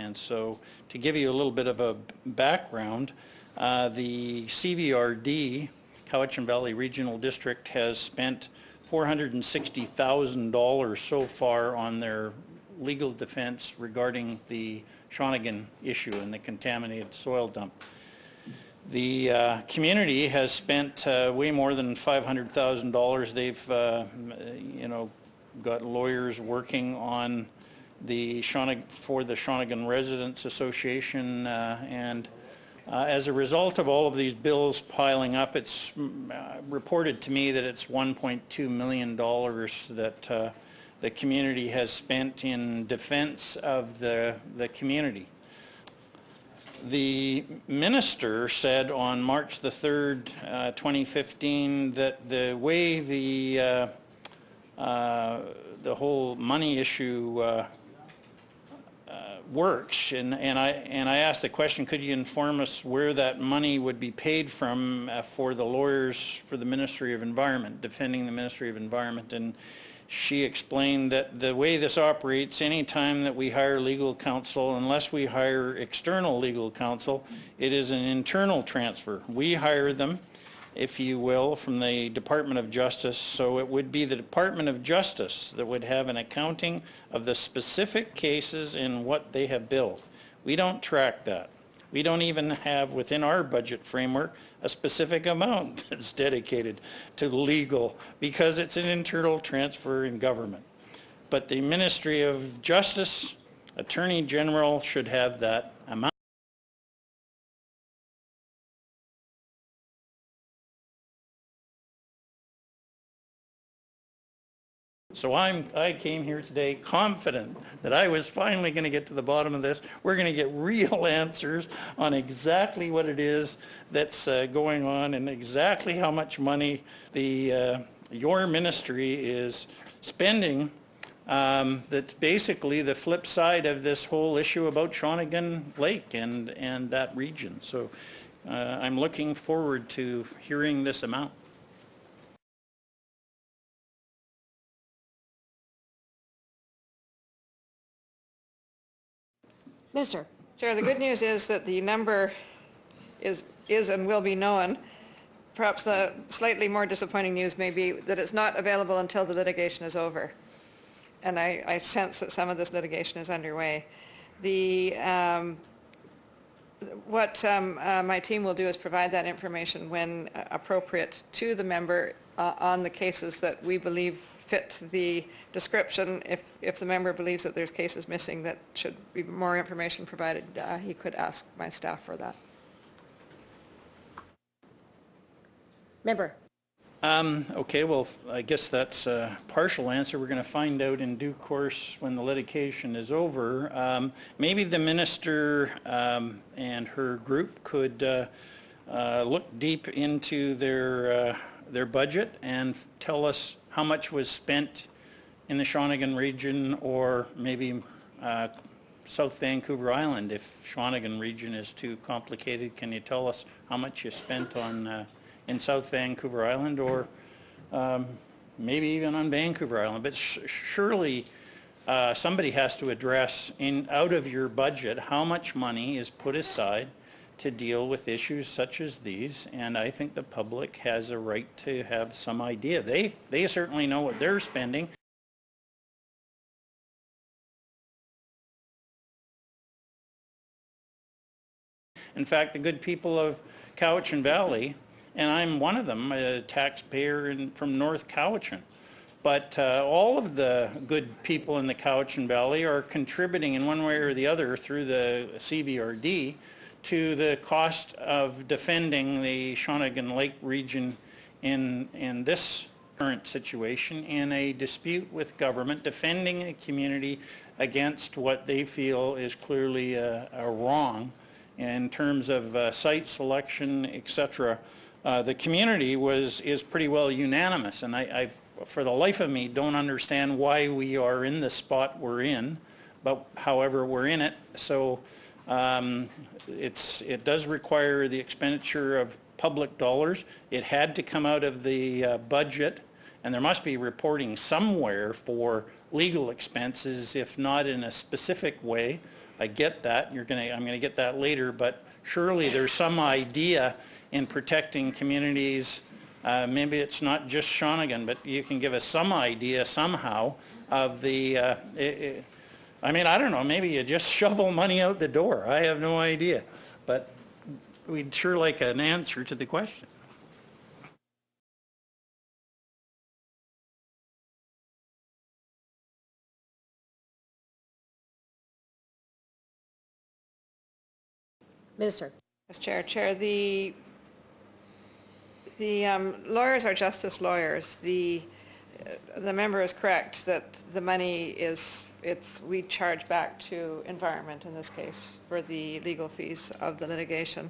And so to give you a little bit of a background, the CVRD, Cowichan Valley Regional District, has spent $460,000 so far on their legal defense regarding the Shawnigan issue and the contaminated soil dump. The community has spent way more than $500,000. They've, got lawyers working on the Shawnigan Residents Association, and as a result of all of these bills piling up, it's reported to me that it's $1.2 million that the community has spent in defense of the community. The minister said on March the 3rd, 2015, that the way the whole money issue works, and I asked the question, could you inform us where that money would be paid from for the lawyers for the Ministry of Environment, defending the Ministry of Environment, and she explained that the way this operates, any time that we hire legal counsel, unless we hire external legal counsel, it is an internal transfer. We hire them, if you will, from the Department of Justice, so it would be the Department of Justice that would have an accounting of the specific cases and what they have billed. We don't track that. We don't even have within our budget framework a specific amount that's dedicated to legal, because it's an internal transfer in government. But the Ministry of Justice, Attorney General should have that amount. So I came here today confident that I was finally going to get to the bottom of this. We're going to get real answers on exactly what it is that's going on and exactly how much money your ministry is spending. That's basically the flip side of this whole issue about Shawnigan Lake and that region. So I'm looking forward to hearing this amount. Minister. Chair, the good news is that the number is and will be known. Perhaps the slightly more disappointing news may be that it's not available until the litigation is over. And I sense that some of this litigation is underway. What my team will do is provide that information when appropriate to the member on the cases that we believe fit the description. If the member believes that there's cases missing that should be more information provided, he could ask my staff for that. Member. Okay, well, I guess that's a partial answer. We're going to find out in due course when the litigation is over. Maybe the minister and her group could look deep into their budget and tell us how much was spent in the Shawnigan region, or maybe South Vancouver Island. If Shawnigan region is too complicated, can you tell us how much you spent on in South Vancouver Island, or maybe even on Vancouver Island? But surely somebody has to address out of your budget how much money is put aside to deal with issues such as these, and I think the public has a right to have some idea. They certainly know what they're spending. In fact, the good people of Cowichan Valley, and I'm one of them, a taxpayer from North Cowichan, but all of the good people in the Cowichan Valley are contributing in one way or the other through the CVRD to the cost of defending the Shawnigan Lake region in this current situation, in a dispute with government, defending a community against what they feel is clearly a wrong in terms of site selection, etc. The community is pretty well unanimous, and I for the life of me don't understand why we are in the spot we're in, but however we're in it. So it does require the expenditure of public dollars. It had to come out of the budget, and there must be reporting somewhere for legal expenses, if not in a specific way, I get that. I'm going to get that later, but surely there's some idea in protecting communities. Maybe it's not just Shawnigan, but you can give us some idea somehow of the, I mean, I don't know, maybe you just shovel money out the door. I have no idea. But we'd sure like an answer to the question. Minister. As Chair, the lawyers are justice lawyers. The member is correct that the money is, we charge back to environment in this case for the legal fees of the litigation.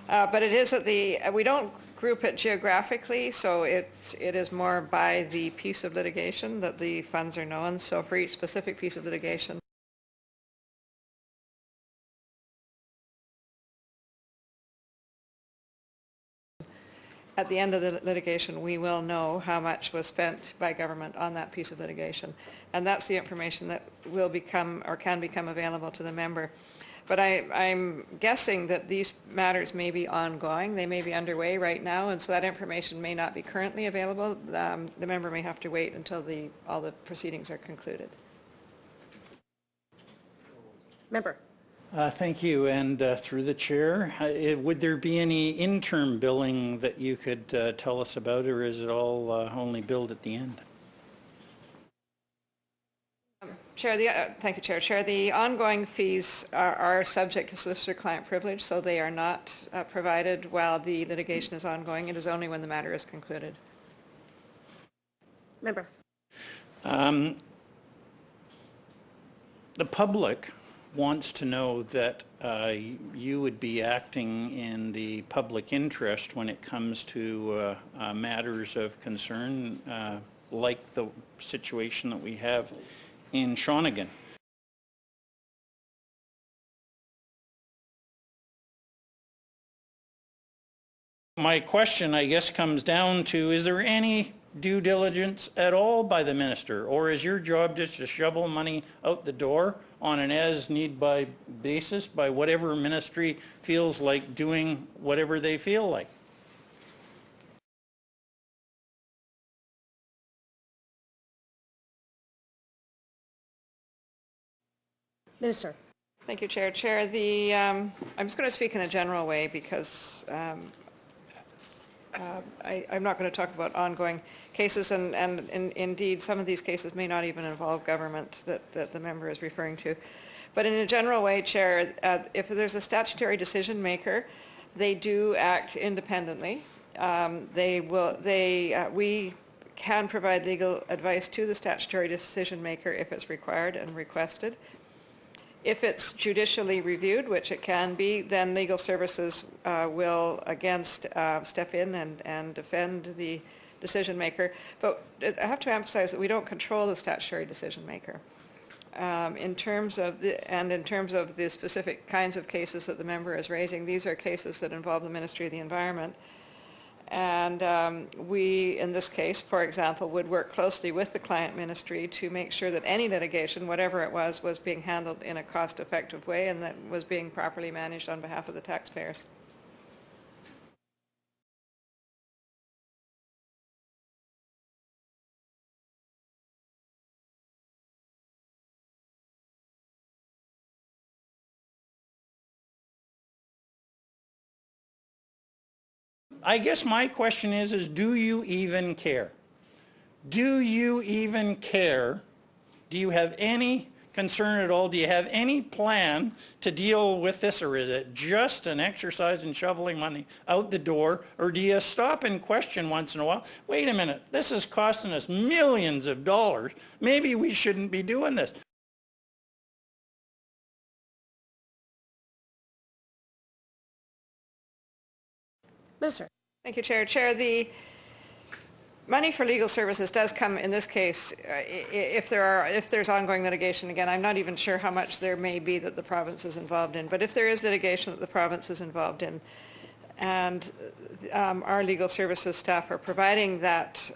But it is we don't group it geographically, so it is more by the piece of litigation that the funds are known. So for each specific piece of litigation, at the end of the litigation, we will know how much was spent by government on that piece of litigation. And that's the information that will become or can become available to the member. But I'm guessing that these matters may be ongoing. They may be underway right now, and so that information may not be currently available. The member may have to wait until all the proceedings are concluded. Member. Thank you, and through the chair, would there be any interim billing that you could tell us about, or is it all only billed at the end? Chair, thank you, Chair. Chair, the ongoing fees are subject to solicitor-client privilege, so they are not provided while the litigation is ongoing. It is only when the matter is concluded. Member. The public wants to know that you would be acting in the public interest when it comes to matters of concern, like the situation that we have in Shawnigan. My question, I guess, comes down to, is there any due diligence at all by the minister, or is your job just to shovel money out the door on an as-need by basis by whatever ministry feels like doing whatever they feel like? Minister. Thank you, Chair. Chair, I'm just going to speak in a general way because I'm not going to talk about ongoing cases, and indeed some of these cases may not even involve government that the member is referring to. But in a general way, Chair, if there's a statutory decision maker, they do act independently. We can provide legal advice to the statutory decision maker if it's required and requested. If it's judicially reviewed, which it can be, then legal services will again step in and defend the decision maker. But I have to emphasize that we don't control the statutory decision maker. In terms of the specific kinds of cases that the member is raising, these are cases that involve the Ministry of the Environment. And we, in this case, for example, would work closely with the client ministry to make sure that any litigation, whatever it was being handled in a cost-effective way and that was being properly managed on behalf of the taxpayers. I guess my question is do you even care? Do you even care? Do you have any concern at all? Do you have any plan to deal with this, or is it just an exercise in shoveling money out the door? Or do you stop and question once in a while, wait a minute, this is costing us millions of dollars. Maybe we shouldn't be doing this. Minister. Thank you, Chair. Chair, the money for legal services does come in this case if there's ongoing litigation. Again, I'm not even sure how much there may be that the province is involved in, but if there is litigation that the province is involved in, and our legal services staff are providing that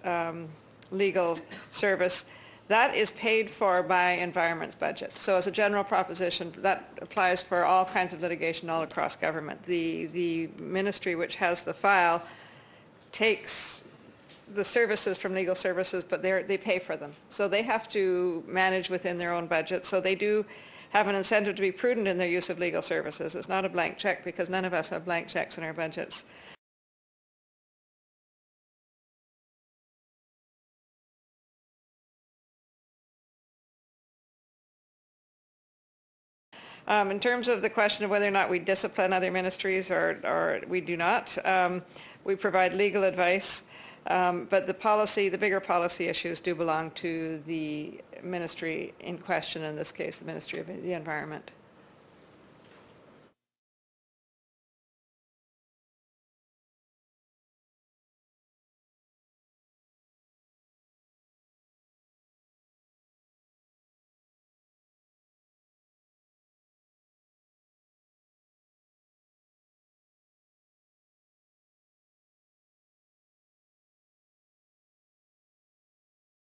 legal service, That is paid for by Environment's budget. So as a general proposition, that applies for all kinds of litigation all across government. The ministry which has the file takes the services from legal services, but they pay for them. So they have to manage within their own budget. So they do have an incentive to be prudent in their use of legal services. It's not a blank check, because none of us have blank checks in our budgets. In terms of the question of whether or not we discipline other ministries or we do not, we provide legal advice, but the bigger policy issues do belong to the ministry in question, in this case the Ministry of the Environment.